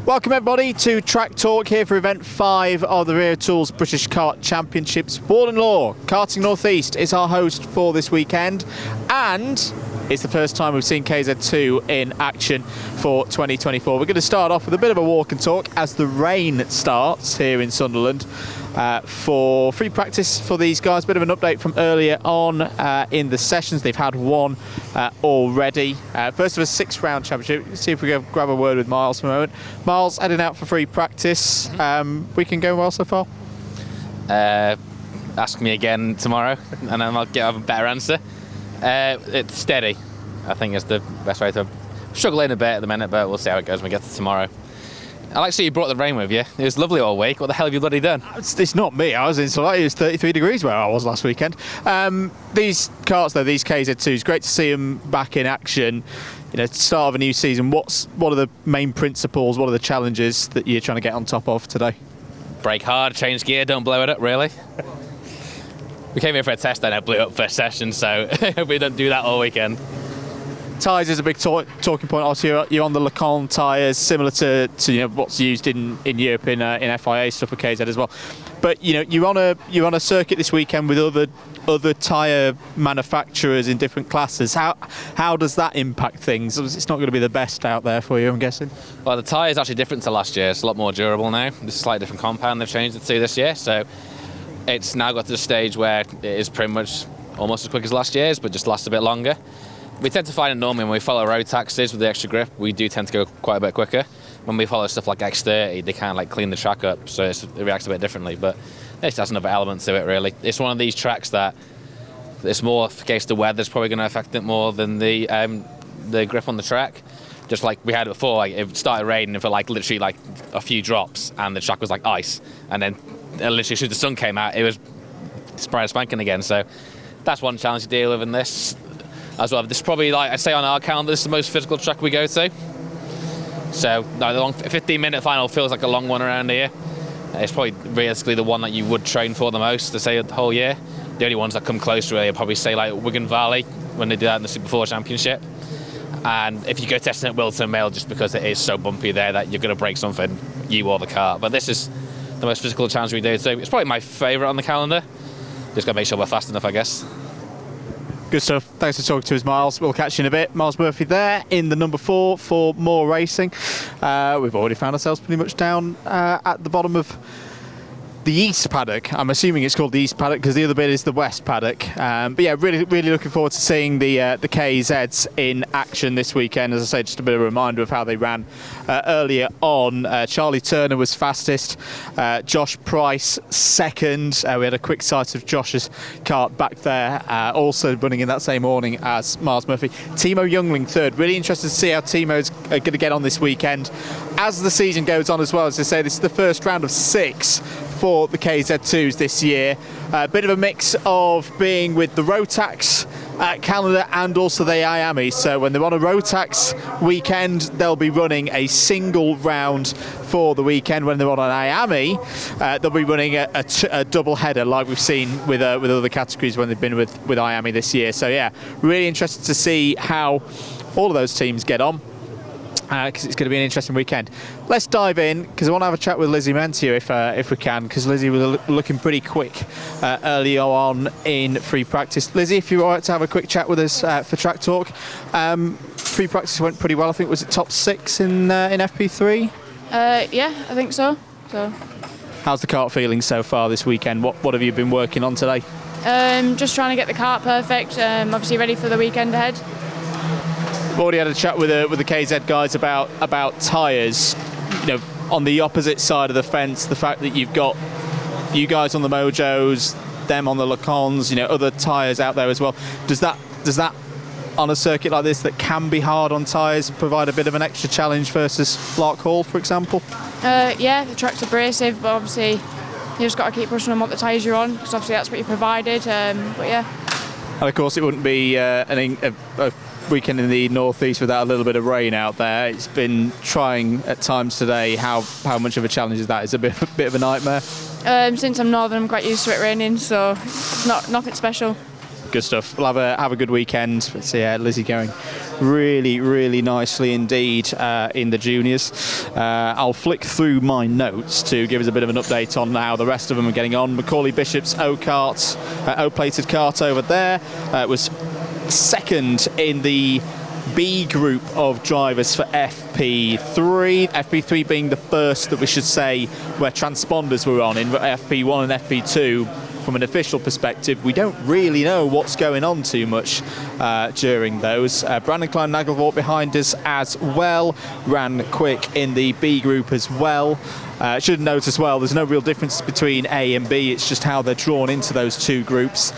Welcome everybody to Track Talk here for event 5 of the Wera Tools British Kart Championships. Warden Law, Karting North East is our host for this weekend, and it's the first time we've seen KZ2 in action for 2024. We're going to start off with a bit of a walk and talk as the rain starts here in Sunderland for free practice for these guys. A bit of an update from earlier on in the sessions. They've had one already. First of a 6-round championship. Let's see if we can grab a word with Miles for a moment. Miles, heading out for free practice. Weekend going well so far? Ask me again tomorrow and then I'll have a better answer. It's steady, I think is the best way to. Struggling a bit at the minute, but we'll see how it goes when we get to tomorrow. I like to see you brought the rain with you. It was lovely all week. What the hell have you bloody done? It's not me. I was in July. It was 33 degrees where I was last weekend. These karts, though, these KZ2s, great to see them back in action. You know, start of a new season. What are the main principles? What are the challenges that you're trying to get on top of today? Brake hard, change gear, don't blow it up, really. We came here for a test and I blew up first session, so we don't do that all weekend. Tyres is a big talking point. Obviously, you're on the Lacan tyres, similar to you know what's used in Europe in FIA stuff with KZ as well. But you know you're on a circuit this weekend with other tyre manufacturers in different classes. How does that impact things? It's not going to be the best out there for you, I'm guessing. Well, the tyre is actually different to last year. It's a lot more durable now. It's a slightly different compound they've changed it to this year, so it's now got to the stage where it is pretty much almost as quick as last year's, but just lasts a bit longer. We tend to find it normally when we follow Rotaxes with the extra grip, we do tend to go quite a bit quicker. When we follow stuff like X30, they kind of like clean the track up, so it reacts a bit differently. But it just has another element to it, really. It's one of these tracks that it's more in case the weather's probably going to affect it more than the grip on the track. Just like we had it before, like it started raining for like literally like a few drops, and the track was like ice, and then literally as soon as the sun came out, it was bright spanking again. So that's one challenge to deal with in this as well. This is probably, like I say on our calendar, this is the most physical track we go to. So the long 15-minute final feels like a long one around here. It's probably realistically the one that you would train for the most, to say the whole year. The only ones that come close really, I'd probably say like Wigan Valley when they do that in the Super 4 Championship. And if you go testing at Wilton Mill, just because it is so bumpy there that you're going to break something, you or the car. But this is the most physical challenge we do. So it's probably my favourite on the calendar. Just got to make sure we're fast enough, I guess. Good stuff. Thanks for talking to us, Miles. We'll catch you in a bit. Miles Murphy there in the number 4 for more racing. We've already found ourselves pretty much down at the bottom of the East Paddock. I'm assuming it's called the East Paddock because the other bit is the West Paddock. But yeah, really looking forward to seeing the KZs in action this weekend. As I say, just a bit of a reminder of how they ran earlier on. Charlie Turner was fastest, Josh Price second. We had a quick sight of Josh's kart back there, also running in that same morning as Miles Murphy. Timo Youngling third. Really interested to see how Timo's going to get on this weekend as the season goes on as well. As I say, this is the first round of 6 for the KZ2s this year. A bit of a mix of being with the Rotax calendar and also the IAMI. So when they're on a Rotax weekend, they'll be running a single round for the weekend. When they're on an IAMI, they'll be running a double header like we've seen with other categories when they've been with IAMI this year. So yeah, really interested to see how all of those teams get on, because it's going to be an interesting weekend. Let's dive in, because I want to have a chat with Lizzie Mantia if we can, because Lizzie was looking pretty quick early on in free practice. Lizzie, if you're all right to have a quick chat with us for Track Talk. Free practice went pretty well. I think was it top 6 in FP3? Yeah, I think so. How's the kart feeling so far this weekend? What have you been working on today? Just trying to get the kart perfect. Obviously ready for the weekend ahead. We've already had a chat with the KZ guys about tyres. You know, on the opposite side of the fence, the fact that you've got you guys on the Mojos, them on the Lacons, you know, other tyres out there as well. Does that on a circuit like this that can be hard on tyres provide a bit of an extra challenge versus Lark Hall, for example? Yeah, the track's abrasive, but obviously you just got to keep pushing on what the tyres you're on, because obviously that's what you provided. But yeah. And of course, it wouldn't be a weekend in the northeast without a little bit of rain out there. It's been trying at times today. How much of a challenge is that? It's a bit of a nightmare. Since I'm northern, I'm quite used to it raining, so it's nothing special. Good stuff. We'll have a good weekend. Let's see Lizzie going really, really nicely indeed in the juniors. I'll flick through my notes to give us a bit of an update on how the rest of them are getting on. Macaulay Bishop's O-plated kart over there was second in the B group of drivers for FP3. FP3 being the first that we should say where transponders were on. In FP1 and FP2, from an official perspective, we don't really know what's going on too much during those. Brandon Klein-Nagelvort behind us as well, ran quick in the B group as well. Should note as well, there's no real difference between A and B, it's just how they're drawn into those two groups.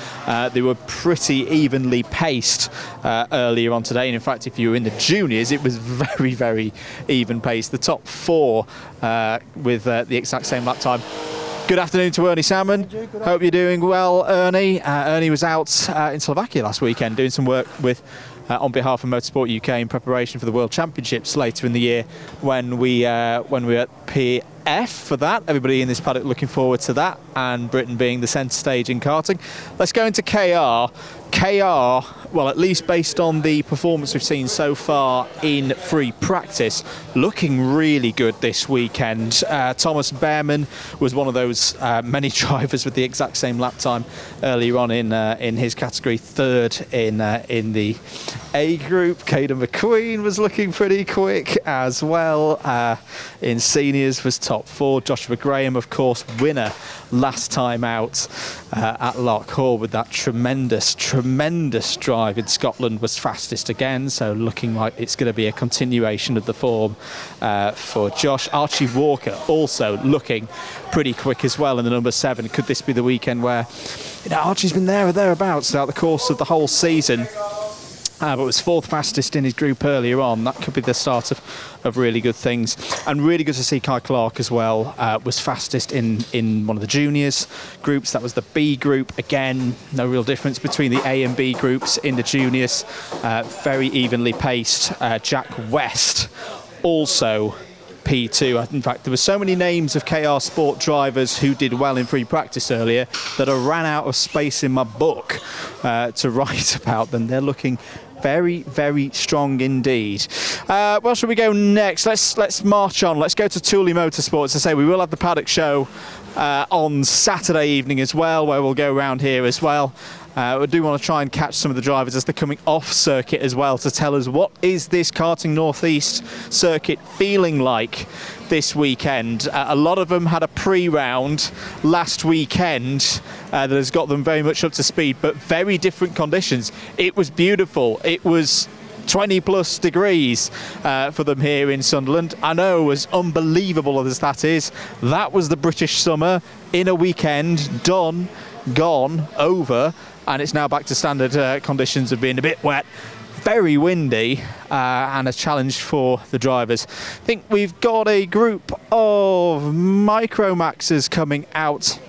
They were pretty evenly paced earlier on today, and in fact if you were in the juniors it was very, very even paced. The top four with the exact same lap time. Good afternoon to Ernie Salmon. Hope you're doing well, Ernie. Ernie was out in Slovakia last weekend doing some work with on behalf of Motorsport UK in preparation for the World Championships later in the year when we were at PF for that. Everybody in this paddock looking forward to that, and Britain being the centre stage in karting. Let's go into KR. KR, well, at least based on the performance we've seen so far in free practice, looking really good this weekend. Thomas Behrman was one of those many drivers with the exact same lap time earlier on in his category, third in the A group. Caden McQueen was looking pretty quick as well. In seniors was top four. Joshua Graham, of course, winner last time out at Loch Hall with that tremendous drive in Scotland, was fastest again, so looking like it's going to be a continuation of the form for Josh. Archie Walker also looking pretty quick as well in the number 7. Could this be the weekend where, you know, Archie's been there or thereabouts throughout the course of the whole season, but was fourth fastest in his group earlier on. That could be the start of really good things. And really good to see Kai Clark as well, was fastest in one of the juniors groups. That was the B group. Again, no real difference between the A and B groups in the juniors. Very evenly paced. Jack West also P2. In fact, there were so many names of KR Sport drivers who did well in free practice earlier that I ran out of space in my book to write about them. They're looking very, very strong indeed. Where should we go next? Let's march on. Let's go to Thule Motorsports. As I say, we will have the paddock show on Saturday evening as well, where we'll go around here as well. We do want to try and catch some of the drivers as they're coming off circuit as well, to tell us what is this Karting Northeast circuit feeling like this weekend. A lot of them had a pre-round last weekend that has got them very much up to speed, but very different conditions. It was beautiful. It was 20 plus degrees for them here in Sunderland. I know, as unbelievable as that is, that was the British summer in a weekend, done, gone, over, and it's now back to standard conditions of being a bit wet, very windy, and a challenge for the drivers. I think we've got a group of Micromaxes coming out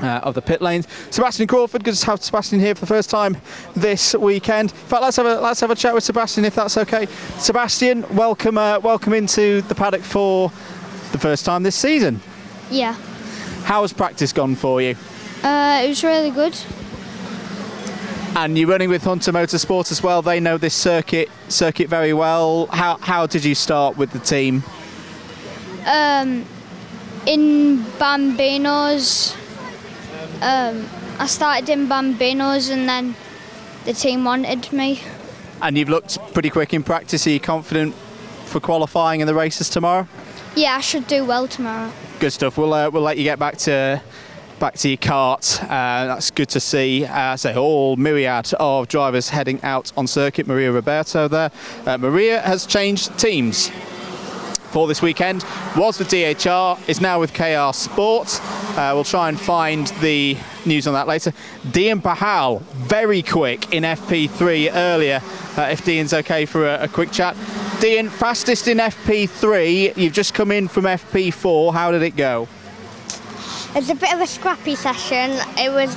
of the pit lanes. Sebastian Crawford, good to have Sebastian here for the first time this weekend. In fact, let's have a chat with Sebastian, if that's okay. Sebastian, welcome into the paddock for the first time this season. Yeah. How has practice gone for you? It was really good. And you're running with Hunter Motorsport as well. They know this circuit very well. How did you start with the team? In Bambinos. I started in Bambinos and then the team wanted me. And you've looked pretty quick in practice. Are you confident for qualifying in the races tomorrow? Yeah, I should do well tomorrow. Good stuff. We'll let you get back to your kart. That's good to see. So all myriad of drivers heading out on circuit. Maria Roberto there. Maria has changed teams for this weekend. Was with DHR, is now with KR Sport. We'll try and find the news on that later. Dean Pahal, very quick in FP3 earlier, if Dean's okay for a quick chat. Dean, fastest in FP3, you've just come in from FP4, how did it go? It was a bit of a scrappy session. It weren't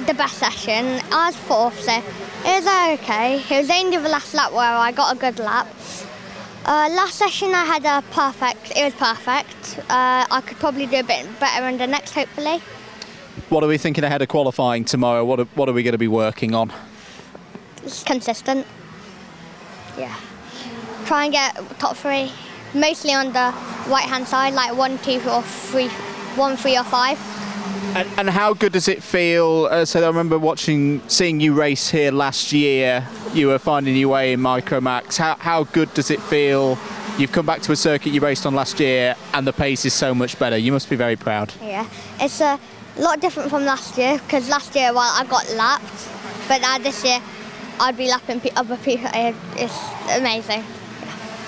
the best session. I was fourth, so it was okay. It was only the last lap where I got a good lap. Last session I had it was perfect. I could probably do a bit better in the next, hopefully. What are we thinking ahead of qualifying tomorrow? What are we going to be working on? consistent. Yeah. Try and get top 3, mostly on the right-hand side, like 1, 2, or 3, 1, 3, or 5. And how good does it feel? So I remember seeing you race here last year. You were finding your way in Micromax. How good does it feel? You've come back to a circuit you raced on last year, and the pace is so much better. You must be very proud. Yeah, it's a lot different from last year, because last year, well, I got lapped, but now this year, I'd be lapping other people. It's amazing.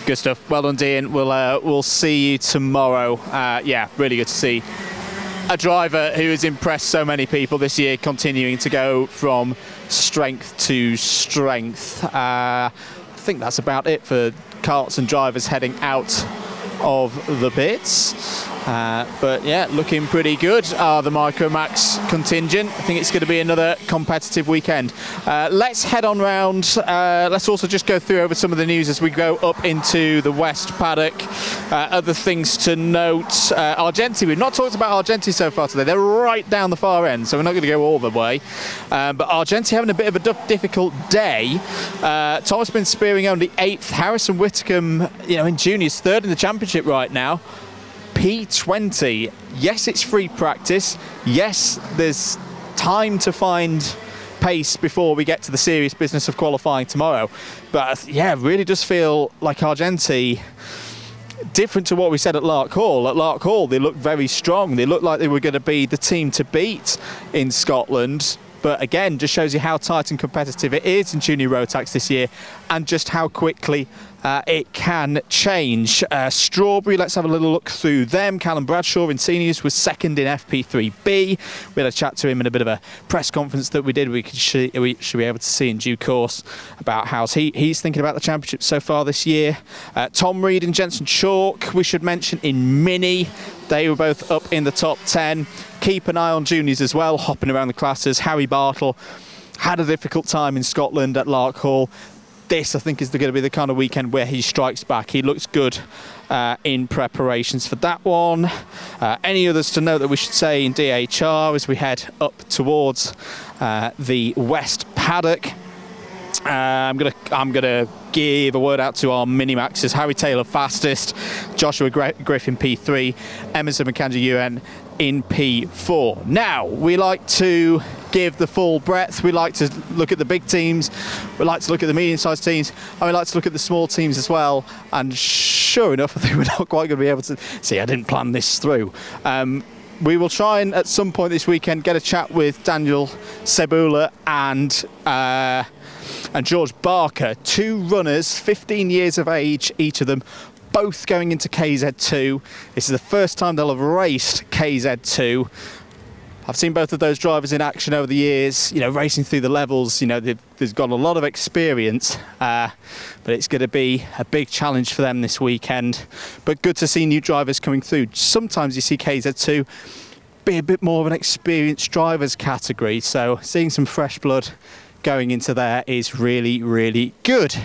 Good stuff. Well done, Dean. We'll see you tomorrow. Yeah, really good to see a driver who has impressed so many people this year, continuing to go from strength to strength. I think that's about it for karts and drivers heading out of the pits. But yeah, looking pretty good. The Micromax contingent. I think it's going to be another competitive weekend. Let's head on round. Let's also just go through over some of the news as we go up into the West Paddock. Other things to note. Argenti, we've not talked about Argenti so far today. They're right down the far end, so we're not going to go all the way. But Argenti having a bit of a difficult day. Thomas been spearing only 8th. Harrison Whitcomb, in juniors, 3rd in the championship right now. P20. Yes, it's free practice. Yes, there's time to find pace before we get to the serious business of qualifying tomorrow. But yeah, it really does feel like Argenti, different to what we said at Lark Hall. At Lark Hall, they looked very strong. They looked like they were going to be the team to beat in Scotland. But again, just shows you how tight and competitive it is in junior Rotax this year, and just how quickly it can change. Strawberry, let's have a little look through them. Callum Bradshaw in seniors was 2nd in FP3B. We had a chat to him in a bit of a press conference that we did. We should be able to see in due course about how he's thinking about the championship so far this year. Tom Reed and Jensen Chalk, we should mention in Mini. They were both up in the top 10. Keep an eye on juniors as well, hopping around the classes. Harry Bartle had a difficult time in Scotland at Lark Hall. This, I think, is going to be the kind of weekend where he strikes back. He looks good in preparations for that one. Any others to note that we should say in DHR as we head up towards the West Paddock? I'm gonna give a word out to our mini-maxes. Harry Taylor fastest, Joshua Griffin P3, Emerson McKenzie UN in P4. Now, we like to give the full breadth. We like to look at the big teams, we like to look at the medium-sized teams, and we like to look at the small teams as well. And sure enough, I think we're not quite going to be able to see. I didn't plan this through. We will try and at some point this weekend get a chat with Daniel Sebula and George Barker, 2 runners, 15 years of age each of them, both going into KZ2. This is the first time they'll have raced KZ2. I've seen both of those drivers in action over the years, racing through the levels. They've got a lot of experience, but it's going to be a big challenge for them this weekend. But good to see new drivers coming through. Sometimes you see KZ2 be a bit more of an experienced drivers category, so seeing some fresh blood going into there is really, really good.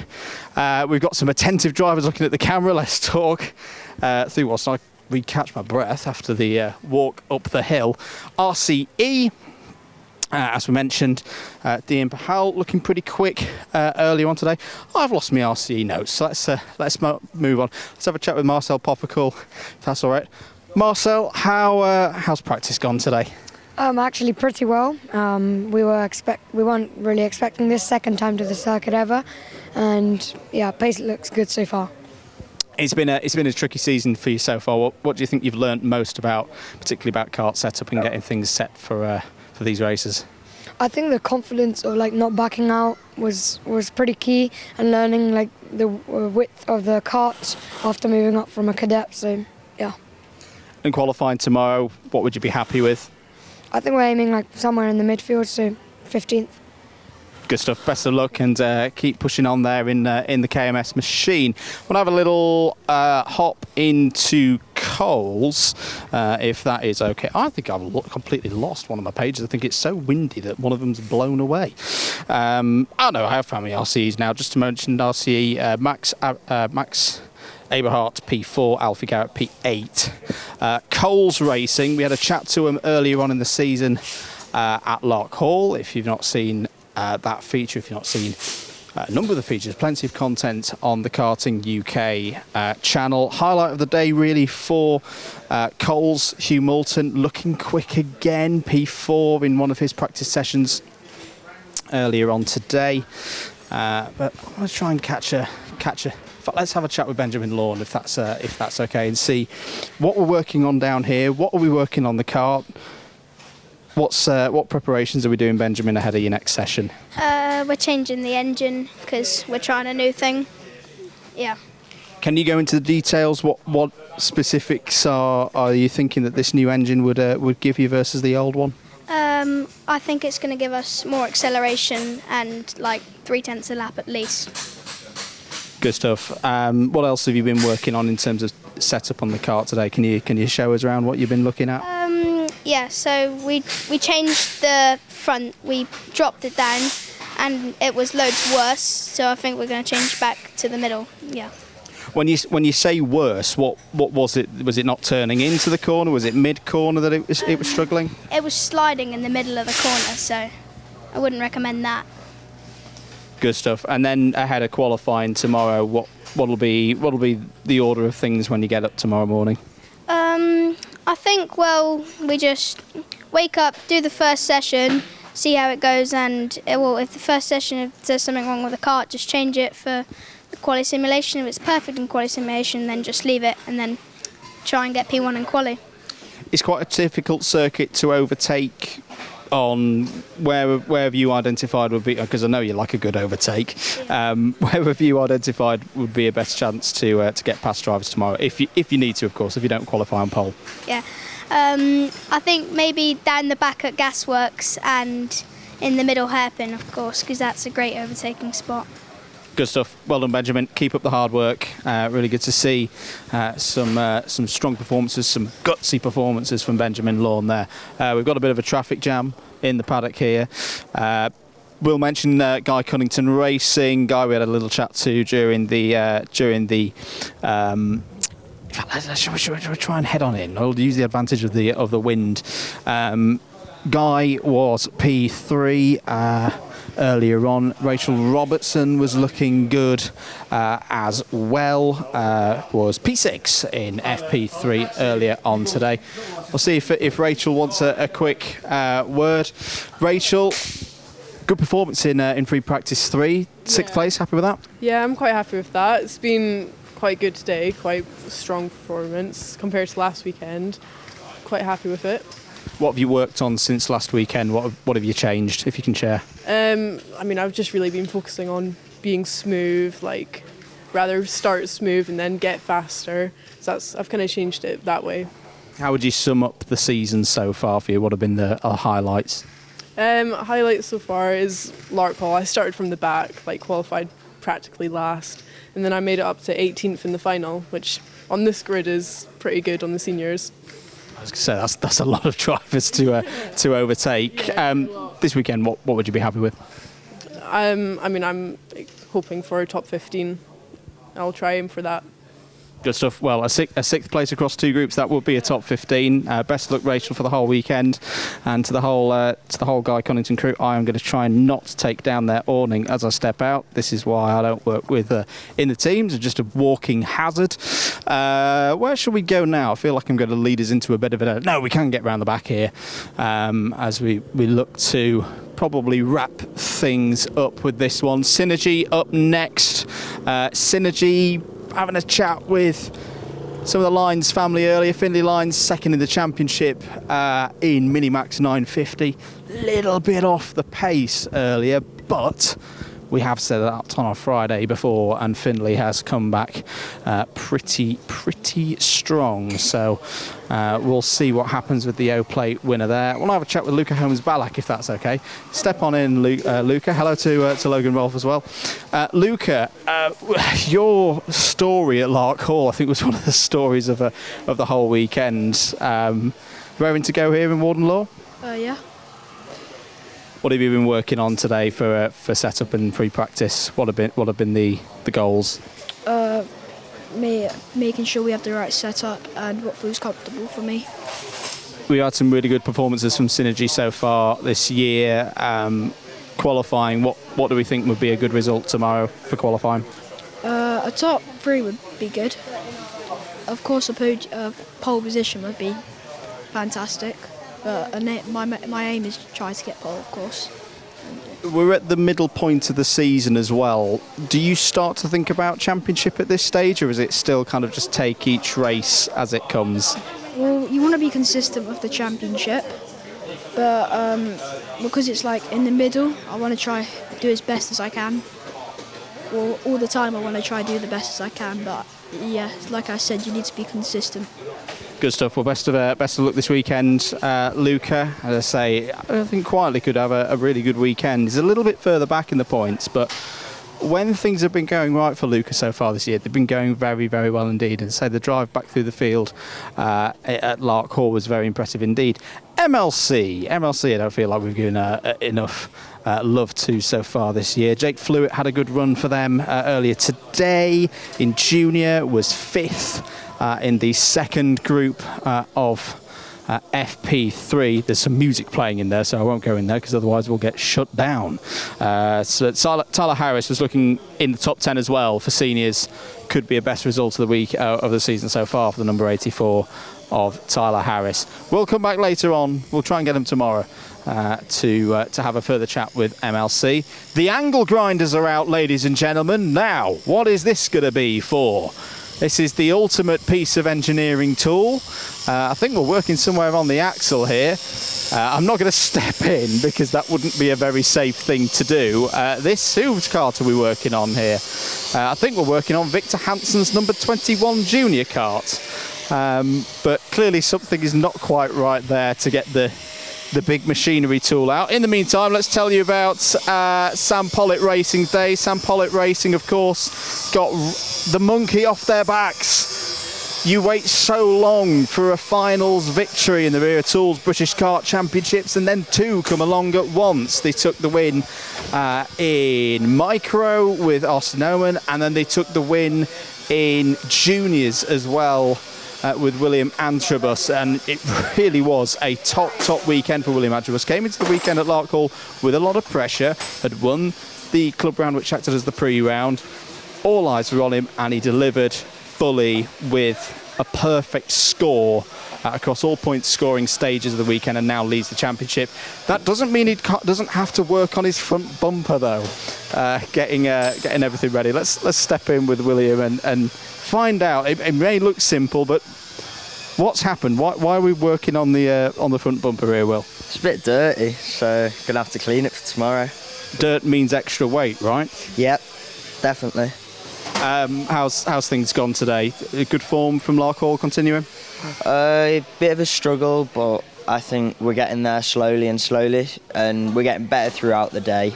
We've got some attentive drivers looking at the camera. Let's talk through whilst I recatch my breath after the walk up the hill. RCE, as we mentioned, Dean Pahal looking pretty quick earlier on today. I've lost my RCE notes, so let's move on. Let's have a chat with Marcel Poppicle, if that's all right. Marcel, how's practice gone today? Actually pretty well. We weren't really expecting this, second time to the circuit ever, and yeah, pace looks good so far. It's been a tricky season for you so far. What do you think you've learnt most particularly about kart setup and getting things set for these races? I think the confidence of not backing out was pretty key, and learning the width of the kart after moving up from a cadet. So yeah. And qualifying tomorrow, what would you be happy with? I think we're aiming somewhere in the midfield, so 15th. Good stuff. Best of luck, and keep pushing on there in the KMS machine. We'll have a little hop into Coles, if that is okay. I think I've completely lost one of my pages. I think it's so windy that one of them's blown away. I have found my RCEs now. Just to mention RCE, Max Aberhart P4, Alfie Garrett P8. Coles Racing, we had a chat to him earlier on in the season at Lark Hall. If you've not seen that feature, if you've not seen a number of the features, plenty of content on the Karting UK channel. Highlight of the day really for Coles, Hugh Moulton, looking quick again, P4 in one of his practice sessions earlier on today. But I'm going to try and catch a. Let's have a chat with Benjamin Law, if that's okay, and see what we're working on down here. What are we working on the kart? What preparations are we doing, Benjamin, ahead of your next session? We're changing the engine because we're trying a new thing. Yeah. Can you go into the details? What specifics are you thinking that this new engine would give you versus the old one? I think it's going to give us more acceleration and like 0.3 a lap at least. Good stuff. What else have you been working on in terms of setup on the kart today? Can you show us around what you've been looking at? Yeah, so we changed the front, we dropped it down and it was loads worse, so I think we're going to change back to the middle, yeah. When you say worse, what was it? Was it not turning into the corner? Was it mid-corner that it was struggling? It was sliding in the middle of the corner, so I wouldn't recommend that. Good stuff. And then ahead of qualifying tomorrow, what'll be the order of things when you get up tomorrow morning? I think, well, we just wake up, do the first session, see how it goes, and if the first session, if there's something wrong with the kart, just change it for the quali simulation. If it's perfect in quali simulation, then just leave it and then try and get P1 in quali. It's quite a difficult circuit to overtake on. Where have you identified would be, because I know you like a good overtake, where have you identified would be a best chance to get past drivers tomorrow, if you need to, of course, if you don't qualify on pole? Yeah, I think maybe down the back at Gasworks and in the middle hairpin, of course, because that's a great overtaking spot. Good stuff. Well done, Benjamin. Keep up the hard work. Really good to see some strong performances, some gutsy performances from Benjamin Lawn there. We've got a bit of a traffic jam in the paddock here. We'll mention Guy Cunnington Racing. Guy, we had a little chat to during the. In fact, should we try and head on in? I'll use the advantage of the wind. Guy was P3 earlier on. Rachel Robertson was looking good as well. Was P6 in FP3 earlier on today. We'll see if Rachel wants a quick word. Rachel, good performance in free practice 3, 6th place. Happy with that? Yeah, I'm quite happy with that. It's been quite good today, quite strong performance compared to last weekend. Quite happy with it. What have you worked on since last weekend? What have you changed, if you can share? I mean, I've just really been focusing on being smooth, like rather start smooth and then get faster. So I've kind of changed it that way. How would you sum up the season so far for you? What have been the highlights? Highlights so far is Lark Hall. I started from the back, like qualified practically last, and then I made it up to 18th in the final, which on this grid is pretty good on the seniors. I was going to say that's a lot of drivers to overtake. This weekend, what would you be happy with? I mean, I'm hoping for a top 15. I'll try aim for that. Good stuff. Well, a sixth place across 2 groups, that would be a top 15. Best of luck, Rachel, for the whole weekend, and to the whole Guy Cunnington crew. I am going to try and not take down their awning as I step out. This is why I don't work with in the teams. It's just a walking hazard. Where should we go now? I feel like I'm going to lead us into a bit of no, we can get round the back here as we look to probably wrap things up with this one. Synergy up next. Synergy having a chat with some of the Lyons family earlier. Finley Lyons second in the championship in Minimax 950. Little bit off the pace earlier, but we have said that on our Friday before, and Finley has come back pretty strong. So we'll see what happens with the O-Plate winner there. We'll have a chat with Luca Holmes-Ballack, if that's okay. Step on in, Luca. Hello to Logan Rolfe as well. Luca, your story at Lark Hall, I think, was one of the stories of the whole weekend. Raring to go here in Warden Law? Yeah. What have you been working on today for setup and pre-practice? What have been the goals? Making sure we have the right setup and what feels comfortable for me. We had some really good performances from Synergy so far this year. qualifying, what do we think would be a good result tomorrow for qualifying? A top 3 would be good. Of course, a pole position would be fantastic, but my aim is to try to get pole, of course. We're at the middle point of the season as well. Do you start to think about championship at this stage, or is it still kind of just take each race as it comes? Well, you want to be consistent with the championship, but because it's like in the middle, I want to try do as best as I can. Well, all the time I want to try do the best as I can, but yeah, like I said, you need to be consistent. Good stuff. Well, best of luck this weekend, Luca. As I say, I think quietly could have a really good weekend. He's a little bit further back in the points, but when things have been going right for Luca so far this year, they've been going very, very well indeed. And so the drive back through the field at Lark Hall was very impressive indeed. MLC, I don't feel like we've given enough love to so far this year. Jake Flewitt had a good run for them earlier today. In junior, was 5th in the second group of FP3. There's some music playing in there, so I won't go in there because otherwise we'll get shut down. So Tyler Harris was looking in the top 10 as well for seniors. Could be a best result of the week of the season so far for the number 84 of Tyler Harris. We'll come back later on. We'll try and get him tomorrow to have a further chat with MLC. The angle grinders are out, ladies and gentlemen. Now, what is this going to be for? This is the ultimate piece of engineering tool. I think we're working somewhere on the axle here. I'm not going to step in because that wouldn't be a very safe thing to do. Whose kart are we working on here? I think we're working on Victor Hansen's number 21 junior kart. But clearly something is not quite right there to get the big machinery tool out. In the meantime, let's tell you about Sam Pollitt Racing's day. Sam Pollitt Racing, of course, got the monkey off their backs. You wait so long for a finals victory in the Wera Tools British Kart Championships, and then 2 come along at once. They took the win in micro with Austin Oman, and then they took the win in juniors as well with William Antrobus, and it really was a top weekend for William Antrobus. Came into the weekend at Lark Hall with a lot of pressure, had won the club round which acted as the pre-round. All eyes were on him, and he delivered fully with a perfect score across all point scoring stages of the weekend, and now leads the championship. That doesn't mean he doesn't have to work on his front bumper though, getting everything ready. Let's step in with William and find out. It may look simple, but what's happened? Why are we working on the front bumper here, Will? It's a bit dirty, so gonna have to clean it for tomorrow. Dirt means extra weight, right? Yep, definitely. How's things gone today? Good form from Lark Hall continuing? A bit of a struggle, but I think we're getting there slowly, and we're getting better throughout the day.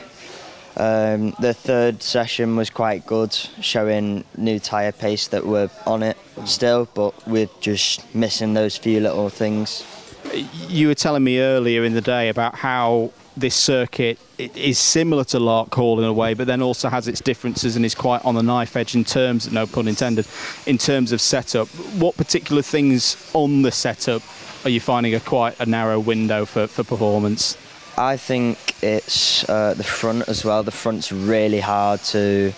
The third session was quite good, showing new tyre pace that we're on it still, but we're just missing those few little things. You were telling me earlier in the day about how this circuit is similar to Lark Hall in a way, but then also has its differences and is quite on the knife edge in terms, no pun intended, in terms of setup. What particular things on the setup are you finding quite a narrow window for performance? I think it's the front as well. The front's really hard to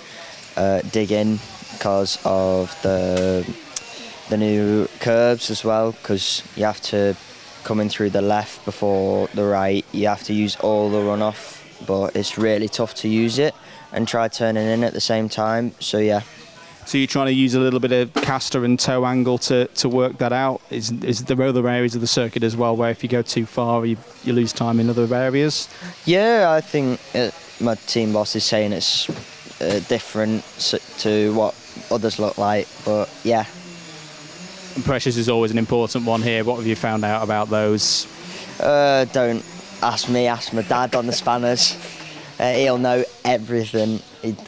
dig in because of the new curbs as well, because you have to come in through the left before the right. You have to use all the runoff, but it's really tough to use it and try turning in at the same time. So yeah. So you're trying to use a little bit of caster and toe angle to work that out? Is there other areas of the circuit as well where if you go too far you lose time in other areas? Yeah, I think my team boss is saying it's different to what others look like, but yeah. And pressures is always an important one here. What have you found out about those? Don't ask me, ask my dad on the spanners. He'll know everything.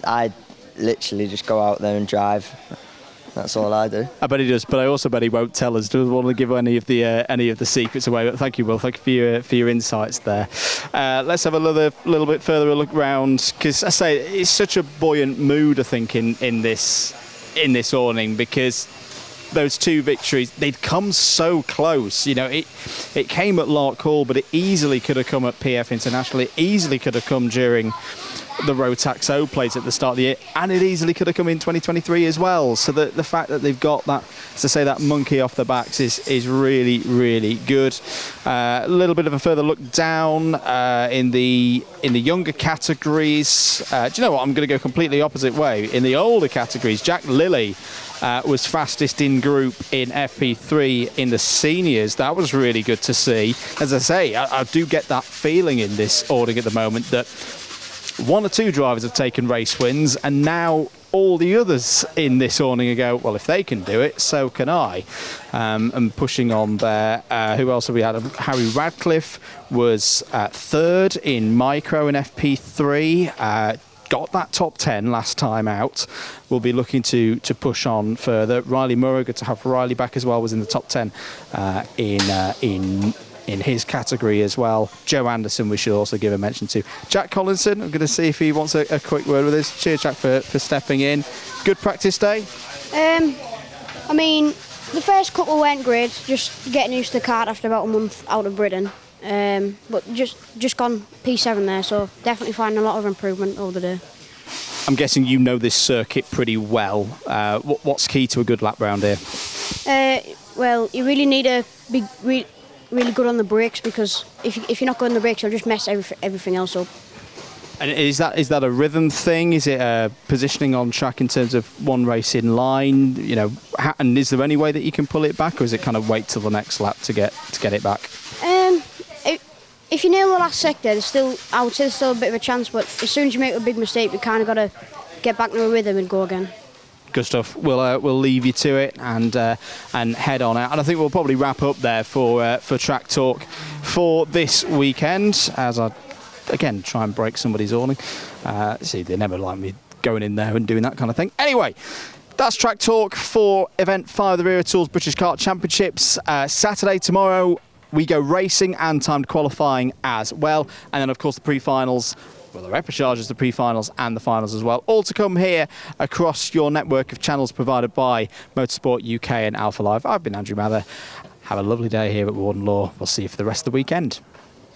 I literally just go out there and drive. That's all I do. I bet he does, but I also bet he won't tell us. Doesn't want to give any of the secrets away. But thank you, Will. Thank you for your insights there. Let's have a little bit further a look round, because I say it's such a buoyant mood. I think in this awning, because those 2 victories, they'd come so close. You know, it came at Lark Hall, but it easily could have come at PF International. It easily could have come during the Rotax O plays at the start of the year, and it easily could have come in 2023 as well. So the fact that they've got that, as I say, that monkey off the backs is really, really good. A little bit of a further look down in the younger categories. Do you know what? I'm going to go completely opposite way. In the older categories, Jack Lilly was fastest in group in FP3 in the seniors. That was really good to see. As I say, I do get that feeling in this ordering at the moment that 1 or 2 drivers have taken race wins, and now all the others in this awning go, well, if they can do it, so can I. And pushing on there. Who else have we had? Harry Radcliffe was 3rd in micro in FP3. Got that top 10 last time out. We'll be looking to push on further. Riley Murrow, good to have Riley back as well, was in the top 10 in his category as well. Joe Anderson we should also give a mention to. Jack Collinson, I'm going to see if he wants a quick word with us. Cheers, Jack, for stepping in. Good practice day? I mean, the first couple went great, just getting used to the kart after about a month out of Britain. But just gone P7 there, so definitely finding a lot of improvement over the day. I'm guessing you know this circuit pretty well. What's key to a good lap round here? Well, you really need to be really good on the brakes, because if you're not good on the brakes, you'll just mess everything else up. And is that a rhythm thing? Is it positioning on track in terms of one race in line? You know, and is there any way that you can pull it back, or is it kind of wait till the next lap to get it back? If you nail the last sector, I would say there's still a bit of a chance. But as soon as you make a big mistake, you kind of got to get back to a rhythm and go again. Good stuff. We'll leave you to it and head on out. And I think we'll probably wrap up there for Track Talk for this weekend, as I again try and break somebody's awning. See, they never like me going in there and doing that kind of thing. Anyway, that's Track Talk for Event 5 of the Wera Tools British Kart Championships. Saturday, tomorrow, we go racing and timed qualifying as well. And then, of course, the pre-finals. Well, the repechage, the pre-finals and the finals as well. All to come here across your network of channels provided by Motorsport UK and Alpha Live. I've been Andrew Mather. Have a lovely day here at Warden Law. We'll see you for the rest of the weekend.